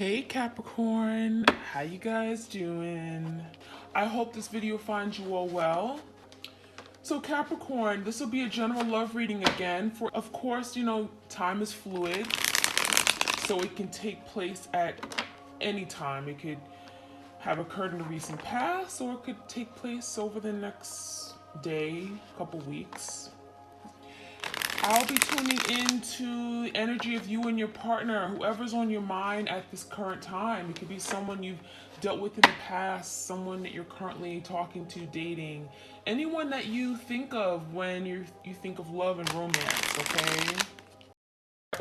Hey Capricorn, how you guys doing? I hope this video finds you all well. So Capricorn, this will be a general love reading again. For of course, time is fluid, so it can take place at any time. It could have occurred in the recent past, or it could take place over the next day, couple weeks. I'll be tuning into the energy of you and your partner, whoever's on your mind at this current time. It could be someone you've dealt with in the past, someone that you're currently talking to, dating, anyone that you think of when you think of love and romance, okay?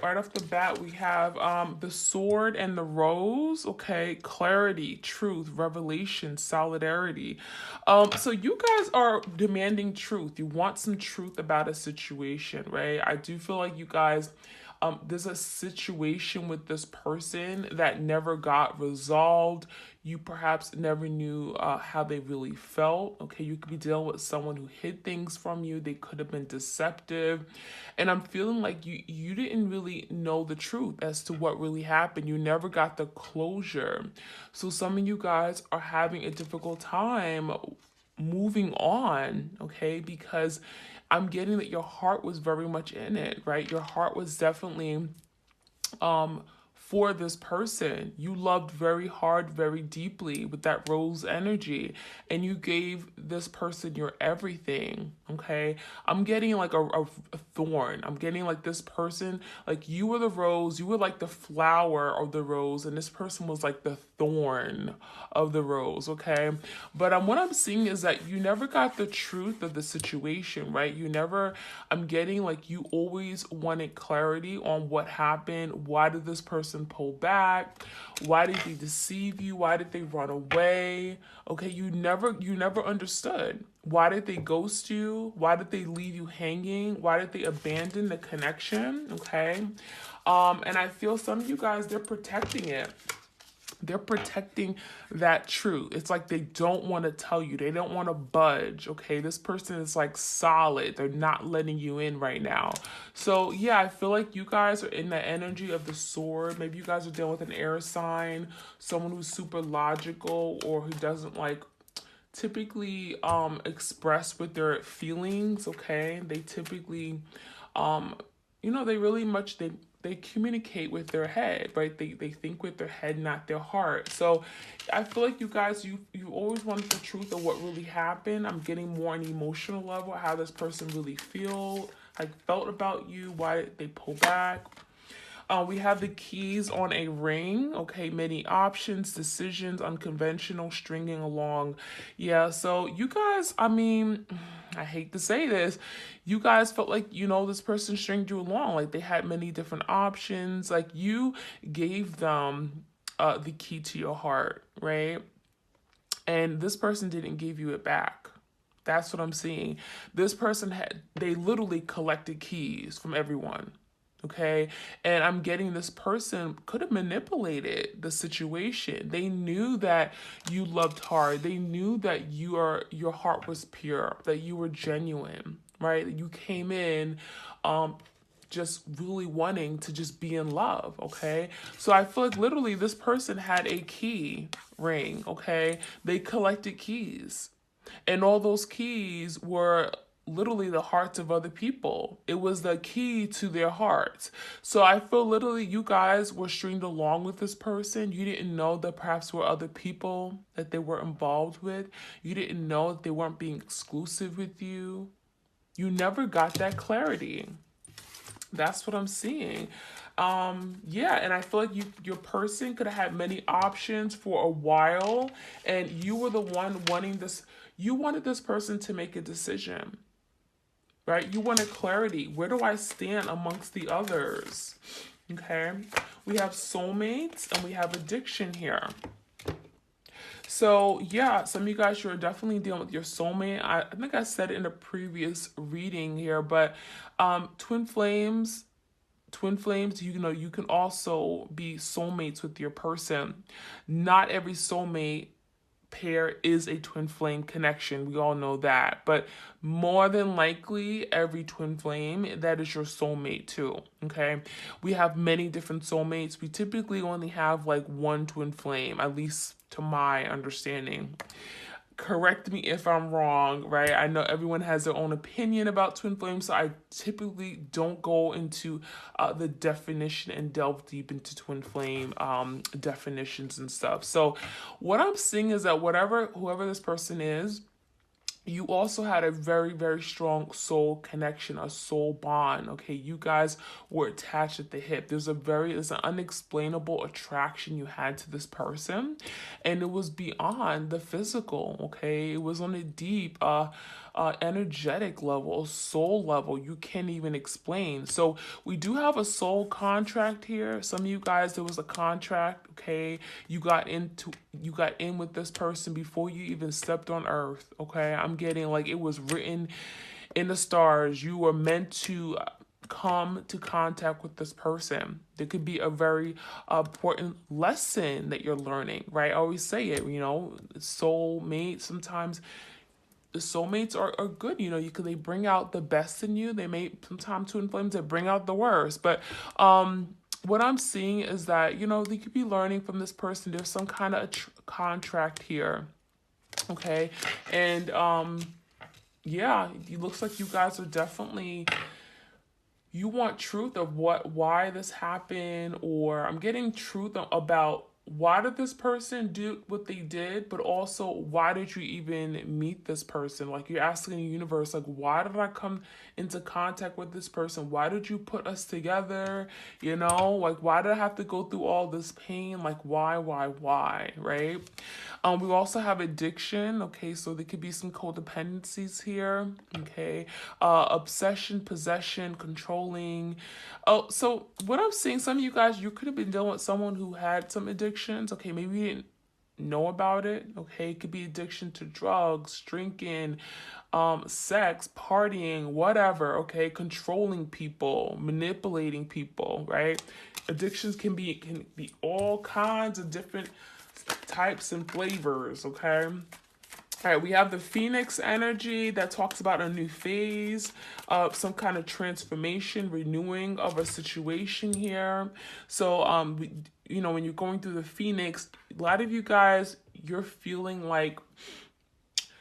Right off the bat, we have the sword and the rose. Okay, clarity, truth, revelation, solidarity. So you guys are demanding truth. You want some truth about a situation, right? I do feel like you guys, there's a situation with this person that never got resolved. You perhaps never knew how they really felt. Okay, you could be dealing with someone who hid things from you. They could have been deceptive, and I'm feeling like you didn't really know the truth as to what really happened. You never got the closure. So some of you guys are having a difficult time moving on, okay? Because I'm getting that your heart was very much in it, right? Your heart was definitely for this person. You loved very hard, very deeply with that rose energy, and you gave this person your everything. Okay, I'm getting like a thorn. I'm getting like this person, like you were the rose, you were like the flower of the rose, and this person was like the thorn of the rose. Okay, but what I'm seeing is that you never got the truth of the situation, right? I'm getting like you always wanted clarity on what happened. Why did this person pull back? Why did they deceive you? Why did they run away? Okay, you never understood. Why did they ghost you? Why did they leave you hanging? Why did they abandon the connection? Okay. And I feel some of you guys, they're protecting it. They're protecting that truth. It's like they don't want to tell you. They don't want to budge, okay? This person is like solid. They're not letting you in right now. So, yeah, I feel like you guys are in the energy of the sword. Maybe you guys are dealing with an air sign, someone who's super logical or who doesn't like typically express with their feelings, okay? They typically they really much they communicate with their head, right? They think with their head, not their heart. So I feel like you guys, you always want the truth of what really happened. I'm getting more on an emotional level, how this person really felt about you, why did they pull back. We have the keys on a ring. Okay, many options, decisions, unconventional, stringing along. Yeah, so you guys, I hate to say this, you guys felt like, this person stringed you along. Like they had many different options. Like you gave them the key to your heart, right? And this person didn't give you it back. That's what I'm seeing. This person they literally collected keys from everyone. Okay. And I'm getting this person could have manipulated the situation. They knew that you loved hard. They knew that your heart was pure, that you were genuine, right? You came in just really wanting to just be in love, okay? So I feel like literally this person had a key ring, okay? They collected keys. And all those keys were literally the hearts of other people. It was the key to their hearts. So I feel literally you guys were stringed along with this person. You didn't know that perhaps were other people that they were involved with. You didn't know that they weren't being exclusive with you. You never got that clarity. That's what I'm seeing. Yeah, and I feel like your person could have had many options for a while, and you were the one wanting this. You wanted this person to make a decision, right? You wanted clarity. Where do I stand amongst the others? Okay, we have soulmates and we have addiction here. So yeah, some of you guys, you're definitely dealing with your soulmate. I think I said it in a previous reading here, but twin flames, you can also be soulmates with your person. Not every soulmate pair is a twin flame connection. We all know that. But more than likely, every twin flame, that is your soulmate too. Okay. We have many different soulmates. We typically only have like one twin flame, at least to my understanding. Correct me if I'm wrong, right? I know everyone has their own opinion about twin flames, so I typically don't go into the definition and delve deep into twin flame definitions and stuff. So what I'm seeing is that whoever this person is, you also had a very, very strong soul connection, a soul bond. Okay, you guys were attached at the hip. There's an unexplainable attraction you had to this person, and it was beyond the physical. Okay, it was on a deep energetic level, soul level you can't even explain. So we do have a soul contract here. Some of you guys, there was a contract. Okay, you got in with this person before you even stepped on earth. Okay, I'm getting like it was written in the stars. You were meant to come to contact with this person. There could be a very important lesson that you're learning, right? I always say it, soulmate. Sometimes the soulmates are good, they bring out the best in you. They may sometimes twin flames that bring out the worst. But what I'm seeing is that, they could be learning from this person. There's some kind of contract here. Okay. And yeah, it looks like you guys are definitely, you want truth of why this happened, or I'm getting truth about why did this person do what they did, but also why did you even meet this person? Like you're asking the universe, like, why did I come into contact with this person? Why did you put us together? Like, why did I have to go through all this pain? Like, why, right? We also have addiction. Okay, so there could be some codependencies here. Okay, obsession, possession, controlling. Oh, so what I'm seeing, some of you guys, you could have been dealing with someone who had some addictions. Okay, maybe you didn't know about it. Okay, it could be addiction to drugs, drinking, sex, partying, whatever. Okay, controlling people, manipulating people, right? Addictions can be all kinds of different types and flavors. Okay. All right, we have the Phoenix energy that talks about a new phase, some kind of transformation, renewing of a situation here. So, when you're going through the Phoenix, a lot of you guys, you're feeling like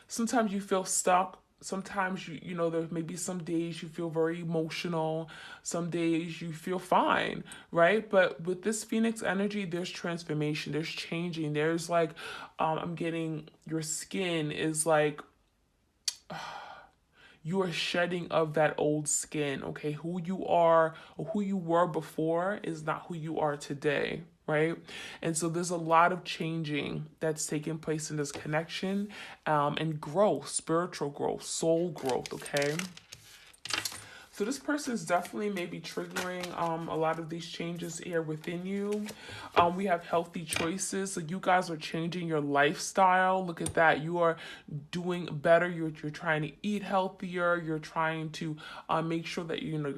sometimes you feel stuck. Sometimes there may be some days you feel very emotional. Some days you feel fine, right? But with this Phoenix energy, there's transformation, there's changing. There's like, I'm getting your skin is like, you are shedding of that old skin. Okay, who you are or who you were before is not who you are today. Right? And so there's a lot of changing that's taking place in this connection, and growth, spiritual growth, soul growth, okay? So this person is definitely maybe triggering a lot of these changes here within you. We have healthy choices. So you guys are changing your lifestyle. Look at that. You are doing better. You're trying to eat healthier. You're trying to make sure that you're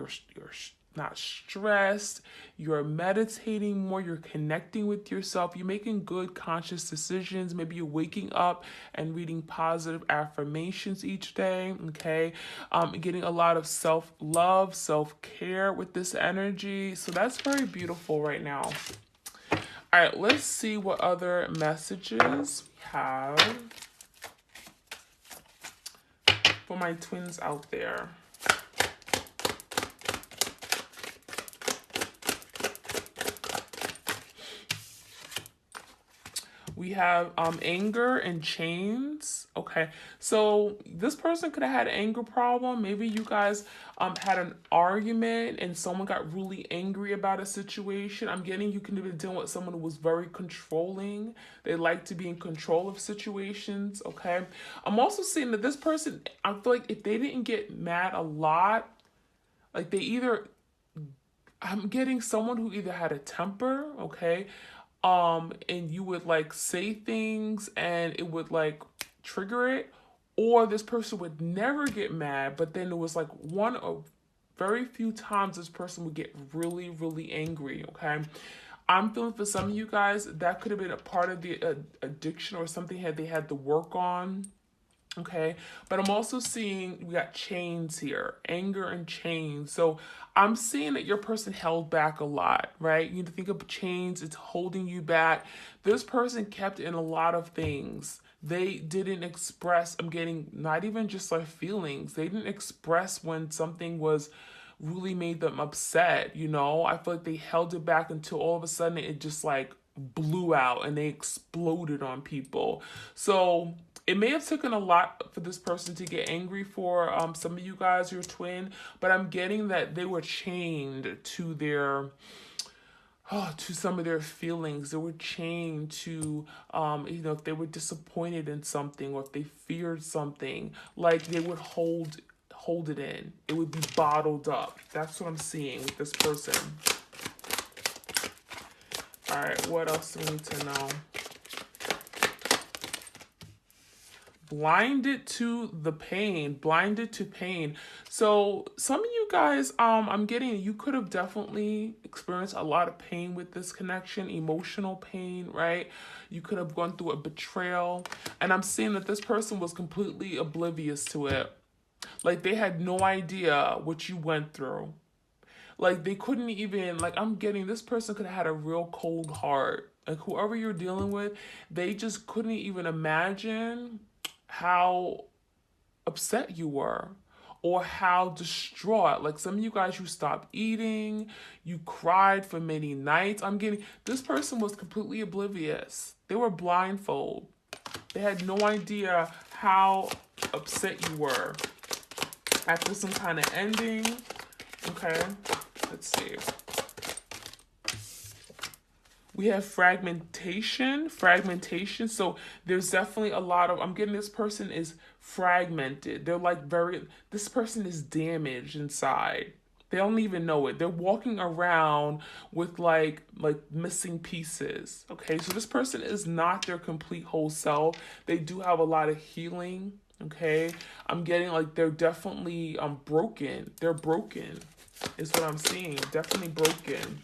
not stressed, you're meditating more, you're connecting with yourself, you're making good conscious decisions. Maybe you're waking up and reading positive affirmations each day. Okay, getting a lot of self-love, self-care with this energy. So that's very beautiful right now. All right, let's see what other messages we have for my twins out there. We have anger and chains. Okay, so this person could have had an anger problem. Maybe you guys had an argument and someone got really angry about a situation. I'm getting you can have been dealing with someone who was very controlling. They like to be in control of situations. Okay, I'm also seeing that this person, I feel like if they didn't get mad a lot, like I'm getting someone who either had a temper, okay, and you would like say things and it would like trigger it, or this person would never get mad, but then it was like very few times this person would get really, really angry. Okay, I'm feeling for some of you guys, that could have been a part of the addiction or something they had to work on. Okay, but I'm also seeing we got chains here, anger and chains. So I'm seeing that your person held back a lot, right? You need to think of chains, it's holding you back. This person kept in a lot of things. They didn't express, I'm getting not even just like feelings, they didn't express when something was really made them upset, you know? I feel like they held it back until all of a sudden it just like blew out and they exploded on people. So it may have taken a lot for this person to get angry for some of you guys, your twin, but I'm getting that they were chained to their to some of their feelings. They were chained to if they were disappointed in something or if they feared something, like they would hold it in. It would be bottled up. That's what I'm seeing with this person. All right, what else do we need to know? Blinded to the pain, blinded to pain. So some of you guys, I'm getting, you could have definitely experienced a lot of pain with this connection, emotional pain, right? You could have gone through a betrayal. And I'm seeing that this person was completely oblivious to it. Like they had no idea what you went through. Like they couldn't even, like I'm getting, this person could have had a real cold heart. Like whoever you're dealing with, they just couldn't even imagine how upset you were or how distraught. Like some of you guys, you stopped eating, you cried for many nights. I'm getting, this person was completely oblivious. They were blindfold. They had no idea how upset you were after some kind of ending. Okay, let's see. We have fragmentation. So there's definitely a lot of, I'm getting this person is fragmented. They're like this person is damaged inside. They don't even know it. They're walking around with like missing pieces. Okay, so this person is not their complete whole self. They do have a lot of healing. Okay, I'm getting like they're definitely broken. They're broken is what I'm seeing. Definitely broken.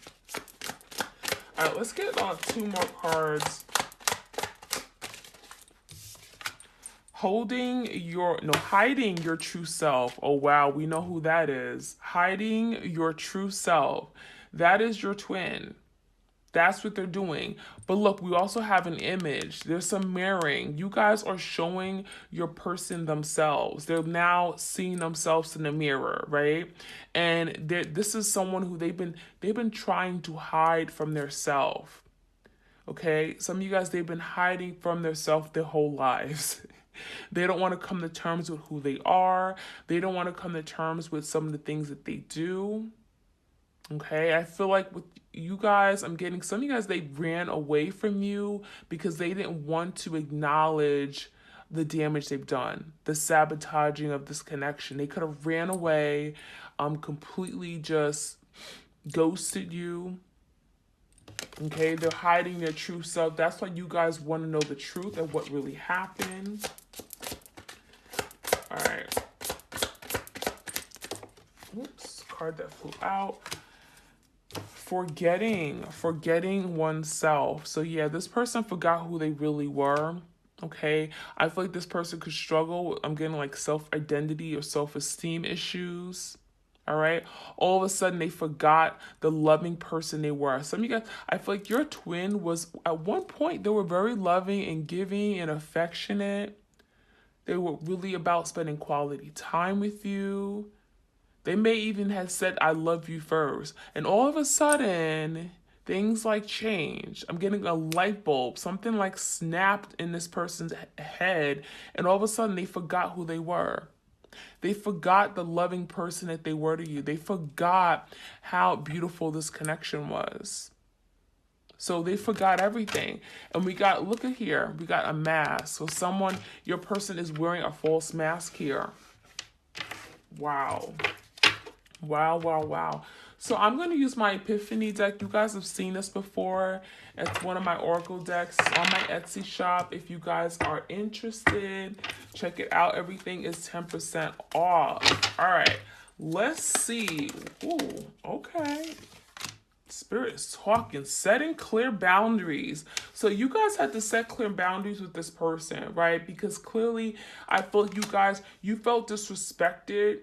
All right, let's get 2 more cards. Hiding your true self. Oh, wow, we know who that is. Hiding your true self. That is your twin. That's what they're doing. But look, we also have an image. There's some mirroring. You guys are showing your person themselves. They're now seeing themselves in the mirror, right? And this is someone who they've been trying to hide from their self. Okay? Some of you guys, they've been hiding from their self their whole lives. They don't want to come to terms with who they are. They don't want to come to terms with some of the things that they do. Okay, I feel like with you guys, I'm getting some of you guys, they ran away from you because they didn't want to acknowledge the damage they've done, the sabotaging of this connection. They could have ran away, completely just ghosted you. Okay, they're hiding their true self. That's why you guys want to know the truth of what really happened. All right. Oops, card that flew out. Forgetting oneself. So yeah, this person forgot who they really were. Okay, I feel like this person could struggle. I'm getting like self-identity or self-esteem issues. All right, all of a sudden they forgot the loving person they were. Some of you guys, I feel like your twin was at one point, they were very loving and giving and affectionate. They were really about spending quality time with you. They may even have said, I love you first. And all of a sudden, things like change. I'm getting a light bulb. Something like snapped in this person's head. And all of a sudden, they forgot who they were. They forgot the loving person that they were to you. They forgot how beautiful this connection was. So they forgot everything. And look at here. We got a mask. So your person is wearing a false mask here. Wow. Wow, wow, wow. So I'm going to use my Epiphany deck. You guys have seen this before. It's one of my Oracle decks on my Etsy shop. If you guys are interested, check it out. Everything is 10% off. All right, let's see. Ooh, okay. Spirit is talking, setting clear boundaries. So you guys had to set clear boundaries with this person, right? Because clearly I feel you guys, you felt disrespected.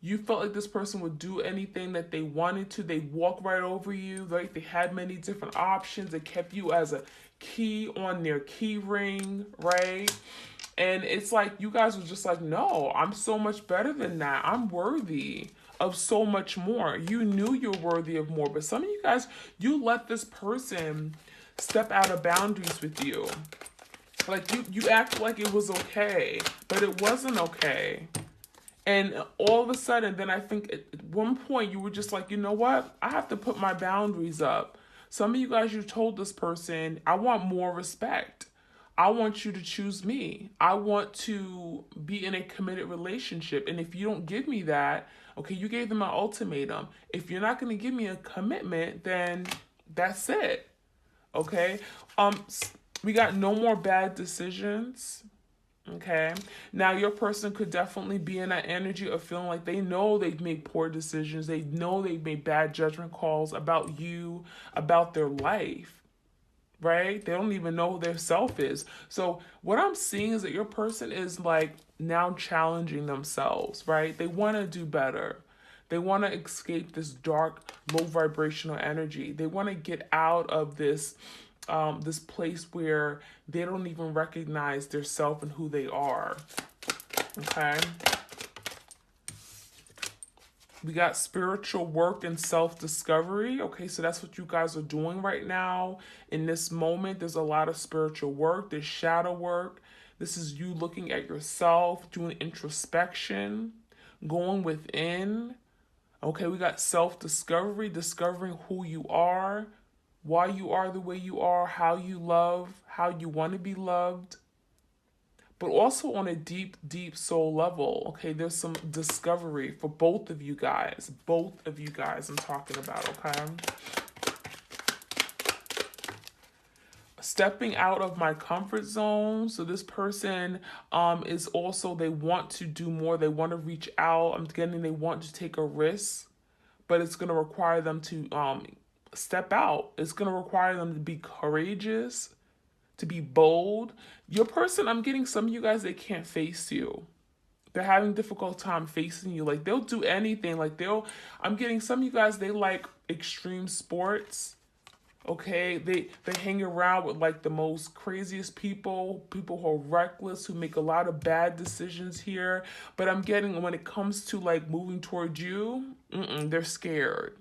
You felt like this person would do anything that they wanted to. They walk right over you, right? They had many different options. They kept you as a key on their key ring, right? And it's like you guys were just like, no, I'm so much better than that. I'm worthy of so much more. You knew you're worthy of more, but some of you guys, you let this person step out of boundaries with you. Like you act like it was okay, but it wasn't okay. And all of a sudden, then I think at one point you were just like, you know what? I have to put my boundaries up. Some of you guys, you told this person, I want more respect. I want you to choose me. I want to be in a committed relationship. And if you don't give me that, okay, you gave them an ultimatum. If you're not going to give me a commitment, then that's it. Okay? We got no more bad decisions. Okay. Now your person could definitely be in that energy of feeling like they know they've made poor decisions. They know they've made bad judgment calls about you, about their life, right? They don't even know who their self is. So what I'm seeing is that your person is like now challenging themselves, right? They want to do better. They want to escape this dark, low vibrational energy. They want to get out of this place where they don't even recognize their self and who they are. Okay. We got spiritual work and self-discovery. Okay, so that's what you guys are doing right now. In this moment, there's a lot of spiritual work. There's shadow work. This is you looking at yourself, doing introspection, going within. Okay, we got self-discovery, discovering who you are, why you are the way you are, how you love, how you want to be loved. But also on a deep, deep soul level, okay, there's some discovery for both of you guys. Both of you guys I'm talking about, okay? Stepping out of my comfort zone. So this person is also, they want to do more. They want to reach out. I'm getting they want to take a risk, but it's going to require them to step out. It's going to require them to be courageous, to be bold. Your person, I'm getting some of you guys, they can't face you. They're having difficult time facing you. Like they'll do anything. I'm getting some of you guys, they like extreme sports. Okay, they hang around with like the most craziest people who are reckless, who make a lot of bad decisions here. But I'm getting when it comes to like moving towards you, they're scared.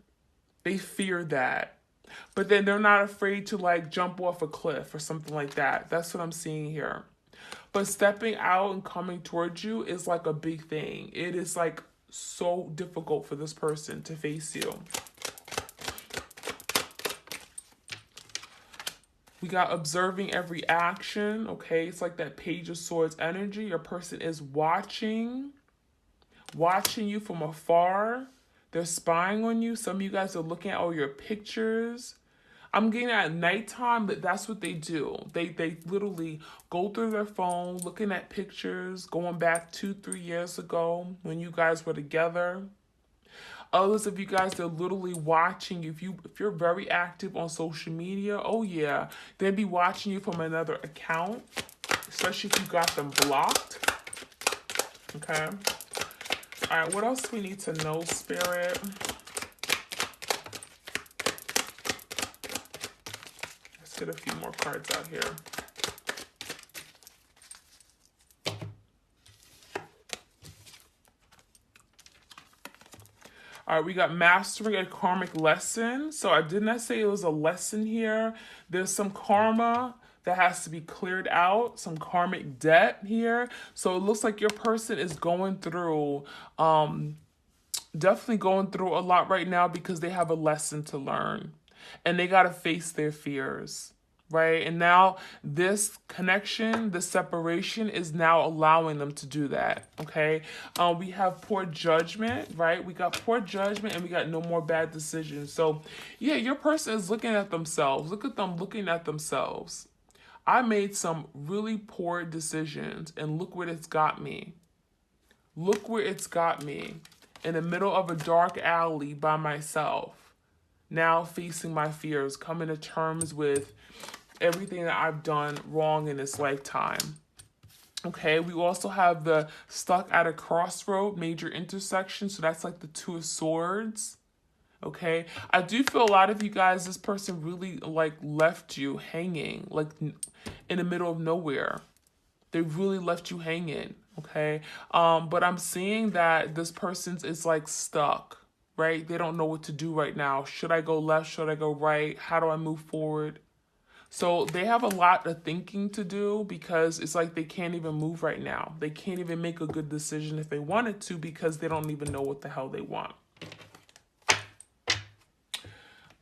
They fear that. But then they're not afraid to like jump off a cliff or something like that. That's what I'm seeing here. But stepping out and coming towards you is like a big thing. It is like so difficult for this person to face you. We got observing every action. Okay, it's like that Page of Swords energy. Your person is watching you from afar. They're spying on you. Some of you guys are looking at all your pictures. I'm getting at nighttime, but that's what they do. They literally go through their phone, looking at pictures, going back 2-3 years ago when you guys were together. Others of you guys, they're literally watching you. If you're very active on social media, oh yeah, they'll be watching you from another account, especially if you got them blocked. Okay. All right, what else do we need to know, Spirit? Let's get a few more cards out here. All right, we got mastering a karmic lesson. So I did not say it was a lesson here. There's some karma that has to be cleared out, some karmic debt here. So it looks like your person is going through, definitely going through a lot right now because they have a lesson to learn and they got to face their fears. Right. And now this connection, this separation is now allowing them to do that. OK, we have poor judgment. Right. We got poor judgment and we got no more bad decisions. So, yeah, your person is looking at themselves. Look at them looking at themselves. I made some really poor decisions and look where it's got me. Look where it's got me in the middle of a dark alley by myself. now facing my fears, coming to terms with everything that I've done wrong in this lifetime. Okay, we also have the stuck at a crossroad, major intersection. So that's like the Two of Swords. Okay, I do feel a lot of you guys, this person really like left you hanging, like in the middle of nowhere. They really left you hanging. Okay, but I'm seeing that this person is like stuck, right? They don't know what to do right now. Should I go left? Should I go right? How do I move forward? So they have a lot of thinking to do because it's like they can't even move right now. They can't even make a good decision if they wanted to because they don't even know what the hell they want.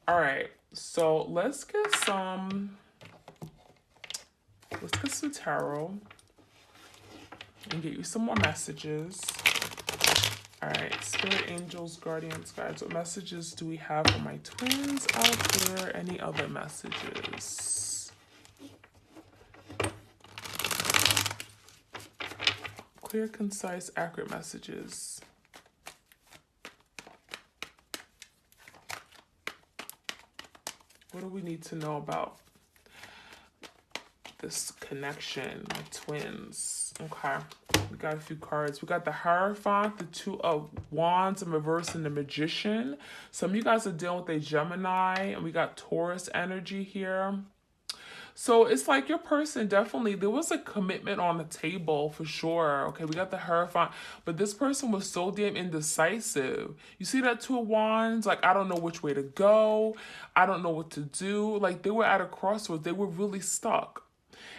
All right, so let's get some tarot and get you some more messages. All right, spirit, angels, guardians, guides. What messages do we have for my twins out there? Any other messages? Clear, concise, accurate messages. What do we need to know about this connection, my twins? Okay, we got a few cards. We got the Hierophant, the Two of Wands in reverse, and the Magician. Some of you guys are dealing with a Gemini, and we got Taurus energy here. So it's like your person definitely, there was a commitment on the table for sure. Okay, we got the Hierophant, but this person was so damn indecisive. You see that Two of Wands? Like, I don't know which way to go. I don't know what to do. Like, they were at a crossroads. They were really stuck.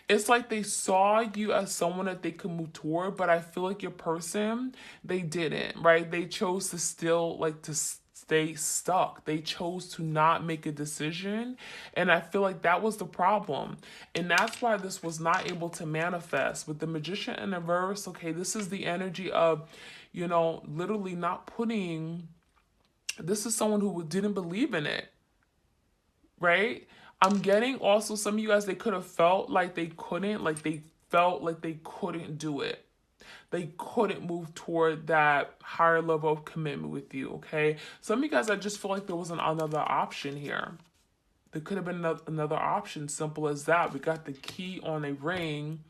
It's like they saw you as someone that they could move toward, but I feel like your person, they didn't, right? They chose to still, like, to stay stuck. They chose to not make a decision. And I feel like that was the problem. And that's why this was not able to manifest. With the Magician in reverse, okay, this is the energy of, you know, literally not putting, this is someone who didn't believe in it, right? I'm getting also some of you guys, they could have felt like they couldn't, like they felt like they couldn't do it. They couldn't move toward that higher level of commitment with you, okay? Some of you guys, I just feel like there wasn't another option here. There could have been another option, simple as that. We got the key on a ring,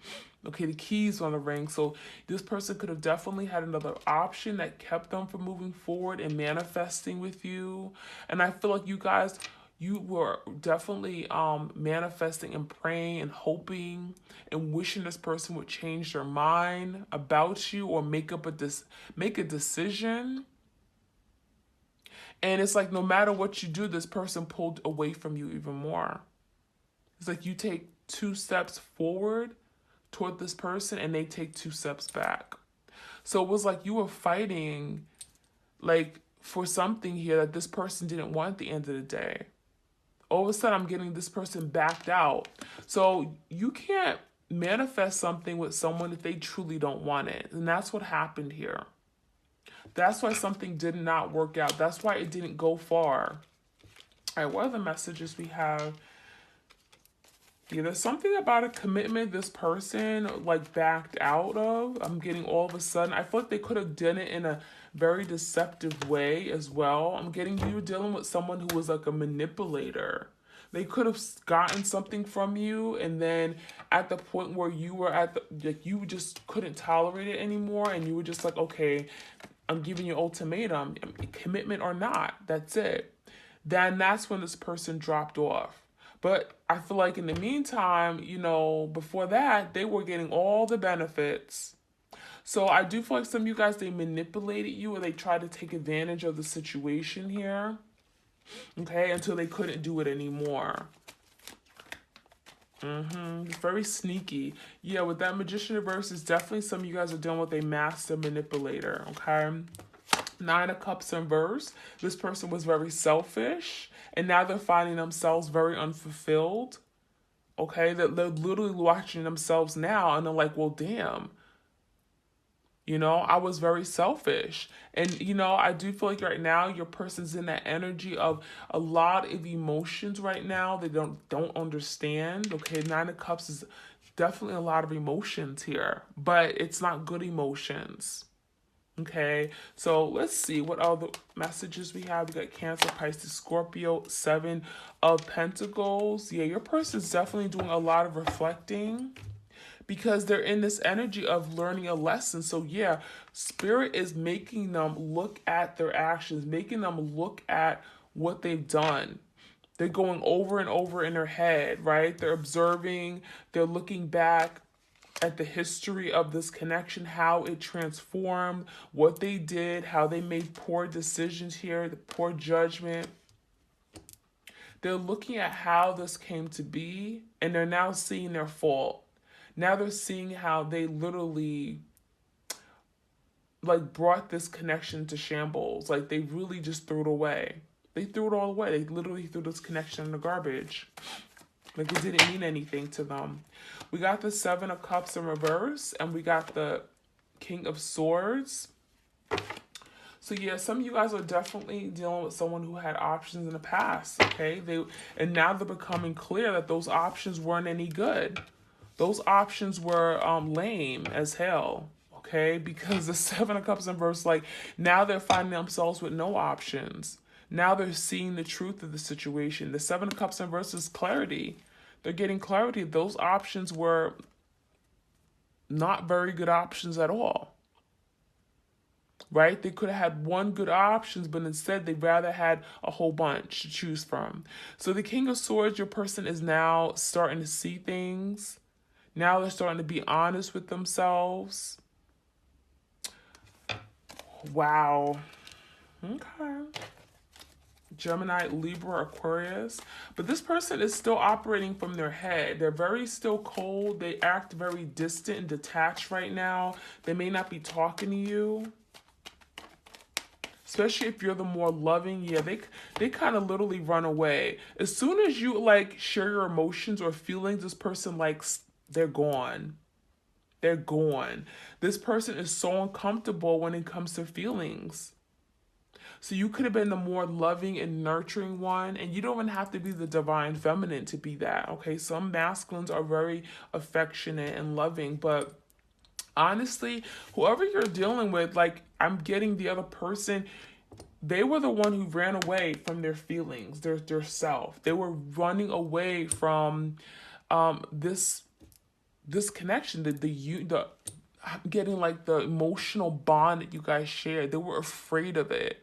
okay? The keys on a ring. So this person could have definitely had another option that kept them from moving forward and manifesting with you. And I feel like you guys, you were definitely manifesting and praying and hoping and wishing this person would change their mind about you or make a decision. And it's like no matter what you do, this person pulled away from you even more. It's like you take 2 steps forward toward this person and they take 2 steps back. So it was like you were fighting like for something here that this person didn't want at the end of the day. All of a sudden, I'm getting this person backed out. So you can't manifest something with someone if they truly don't want it. And that's what happened here. That's why something did not work out. That's why it didn't go far. All right, what are the messages we have? Yeah, there's something about a commitment this person like backed out of. I'm getting all of a sudden. I feel like they could have done it in a very deceptive way as well. I'm getting you dealing with someone who was like a manipulator. They could have gotten something from you, and then at the point where you were at the, like you just couldn't tolerate it anymore, and you were just like, okay, I'm giving you ultimatum, commitment or not. That's it. Then that's when this person dropped off. But I feel like in the meantime, you know, before that, they were getting all the benefits. So I do feel like some of you guys, they manipulated you or they tried to take advantage of the situation here. Okay, until they couldn't do it anymore. It's very sneaky. Yeah, with that Magician reverse, it's definitely some of you guys are dealing with a master manipulator, okay? 9 of Cups in reverse. This person was very selfish, and now they're finding themselves very unfulfilled, okay? They're literally watching themselves now, and they're like, well, damn. You know, I was very selfish. And, you know, I do feel like right now your person's in that energy of a lot of emotions right now. They don't understand. Okay, 9 of Cups is definitely a lot of emotions here, but it's not good emotions. Okay, so let's see what other messages we have. We got Cancer, Pisces, Scorpio, Seven of Pentacles. Yeah, your person's definitely doing a lot of reflecting because they're in this energy of learning a lesson. So yeah, Spirit is making them look at their actions, making them look at what they've done. They're going over and over in their head, right? They're observing, they're looking back at the history of this connection, how it transformed, what they did, how they made poor decisions here, the poor judgment. They're looking at how this came to be, and they're now seeing their fault. Now they're seeing how they literally like brought this connection to shambles. Like they really just threw it away. They threw it all away. They literally threw this connection in the garbage. Like it didn't mean anything to them. We got the Seven of Cups in reverse, and we got the King of Swords. So yeah, some of you guys are definitely dealing with someone who had options in the past, okay? And now they're becoming clear that those options weren't any good. Those options were lame as hell, okay? Because the Seven of Cups in reverse, like now they're finding themselves with no options. Now they're seeing the truth of the situation. The Seven of Cups in reverse is clarity. They're getting clarity. Those options were not very good options at all, right? They could have had one good options, but instead they rather had a whole bunch to choose from. So the King of Swords, your person is now starting to see things. Now they're starting to be honest with themselves. Wow. Okay. Gemini, Libra, Aquarius. But this person is still operating from their head. They're very still cold. They act very distant and detached right now. They may not be talking to you. Especially if you're the more loving. Yeah, they kind of literally run away. As soon as you like share your emotions or feelings, this person likes, they're gone. They're gone. This person is so uncomfortable when it comes to feelings. So you could have been the more loving and nurturing one, and you don't even have to be the divine feminine to be that, okay? Some masculines are very affectionate and loving, but honestly, whoever you're dealing with, like I'm getting the other person, they were the one who ran away from their feelings, their self. They were running away from this connection, the getting like the emotional bond that you guys shared. They were afraid of it.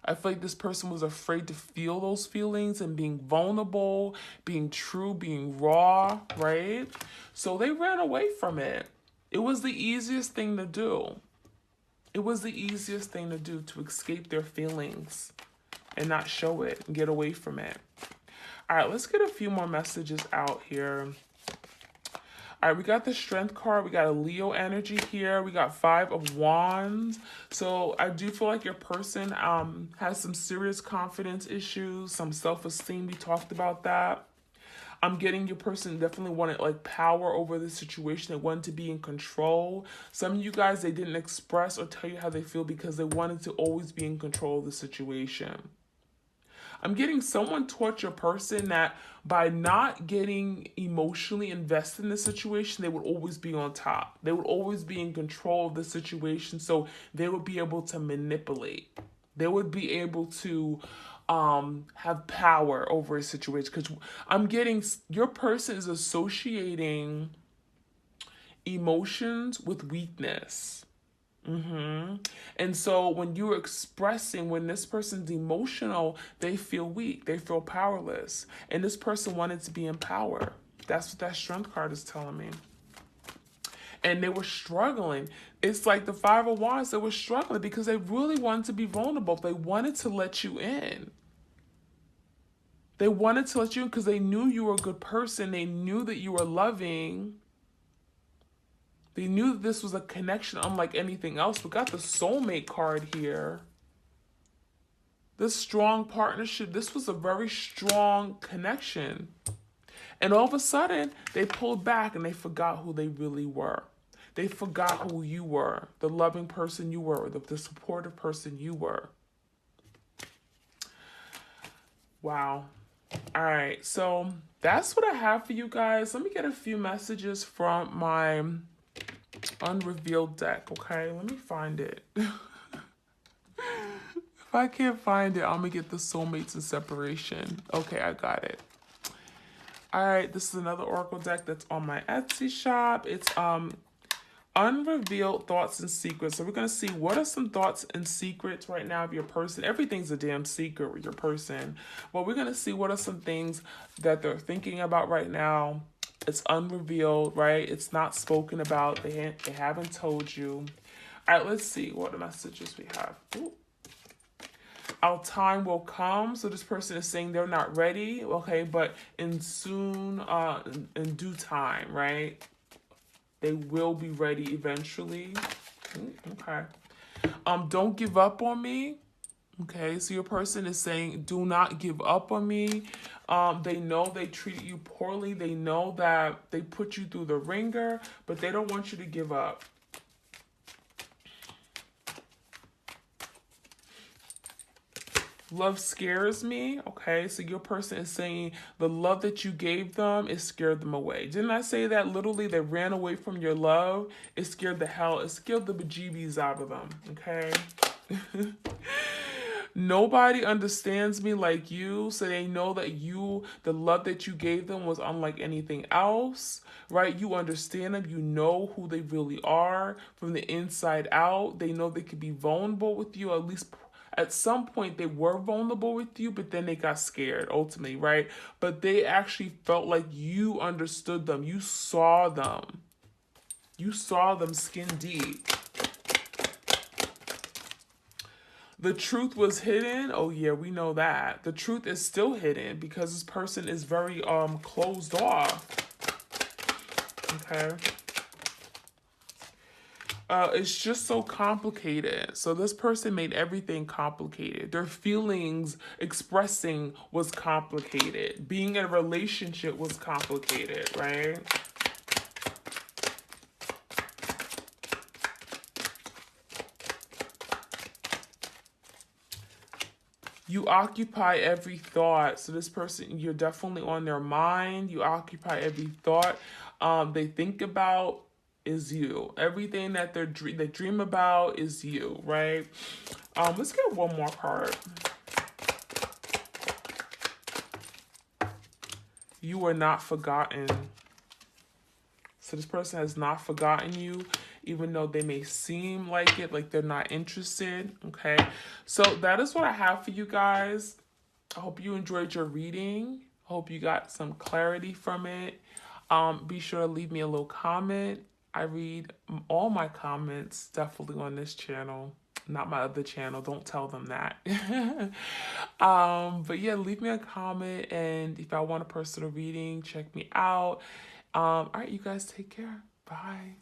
I feel like this person was afraid to feel those feelings and being vulnerable, being true, being raw, right? So they ran away from it. It was the easiest thing to do. It was the easiest thing to do, to escape their feelings and not show it and get away from it. All right, let's get a few more messages out here. All right, we got the Strength card. We got a Leo energy here. We got Five of Wands. So I do feel like your person has some serious confidence issues, some self-esteem. We talked about that. I'm getting your person definitely wanted like power over the situation. They wanted to be in control. Some of you guys, they didn't express or tell you how they feel because they wanted to always be in control of the situation. I'm getting someone taught your person that by not getting emotionally invested in the situation, they would always be on top. They would always be in control of the situation, so they would be able to manipulate. They would be able to have power over a situation. Because I'm getting your person is associating emotions with weakness. And so when you're expressing, when this person's emotional, they feel weak, they feel powerless. And this person wanted to be in power. That's what that Strength card is telling me. And they were struggling. It's like the Five of Wands, they were struggling because they really wanted to be vulnerable. They wanted to let you in. They wanted to let you in because they knew you were a good person. They knew that you were loving. They knew that this was a connection unlike anything else. We got the soulmate card here. This strong partnership, this was a very strong connection. And all of a sudden, they pulled back and they forgot who they really were. They forgot who you were, the loving person you were, the supportive person you were. Wow. All right, so that's what I have for you guys. Let me get a few messages from my Unrevealed deck, okay? Let me find it. If I can't find it, I'm gonna get the soulmates and separation. Okay, I got it. All right, this is another oracle deck that's on my Etsy shop. It's unrevealed thoughts and secrets. So we're gonna see what are some thoughts and secrets right now of your person. Everything's a damn secret with your person. Well, we're gonna see what are some things that they're thinking about right now. It's unrevealed, right? It's not spoken about. They haven't told you. All right, let's see what the messages we have. Ooh. Our time will come. So this person is saying they're not ready, okay, but in due time, right? They will be ready eventually. Okay. Don't give up on me. Okay, so your person is saying, do not give up on me. They know they treated you poorly. They know that they put you through the ringer, but they don't want you to give up. Love scares me. Okay, so your person is saying the love that you gave them, it scared them away. Didn't I say that? Literally, they ran away from your love. It scared it scared the bejeebies out of them. Okay. Nobody understands me like you, so they know that the love that you gave them was unlike anything else, right? You understand them. You know who they really are from the inside out. They know they could be vulnerable with you, at least at some point they were vulnerable with you, but then they got scared ultimately, right? But they actually felt like you understood them. You saw them. You saw them skin deep. The truth was hidden. Oh yeah, we know that. The truth is still hidden because this person is very closed off. Okay. It's just so complicated. So this person made everything complicated. Their feelings expressing was complicated. Being in a relationship was complicated, right? You occupy every thought. So this person, you're definitely on their mind. You occupy every thought they think about is you. Everything that they dream about is you, right? Let's get one more card. You are not forgotten. So this person has not forgotten you, even though they may seem like it, like they're not interested, okay? So that is what I have for you guys. I hope you enjoyed your reading. I hope you got some clarity from it. Be sure to leave me a little comment. I read all my comments definitely on this channel, not my other channel. Don't tell them that. But yeah, leave me a comment, and if I want a personal reading, check me out. All right, you guys take care. Bye.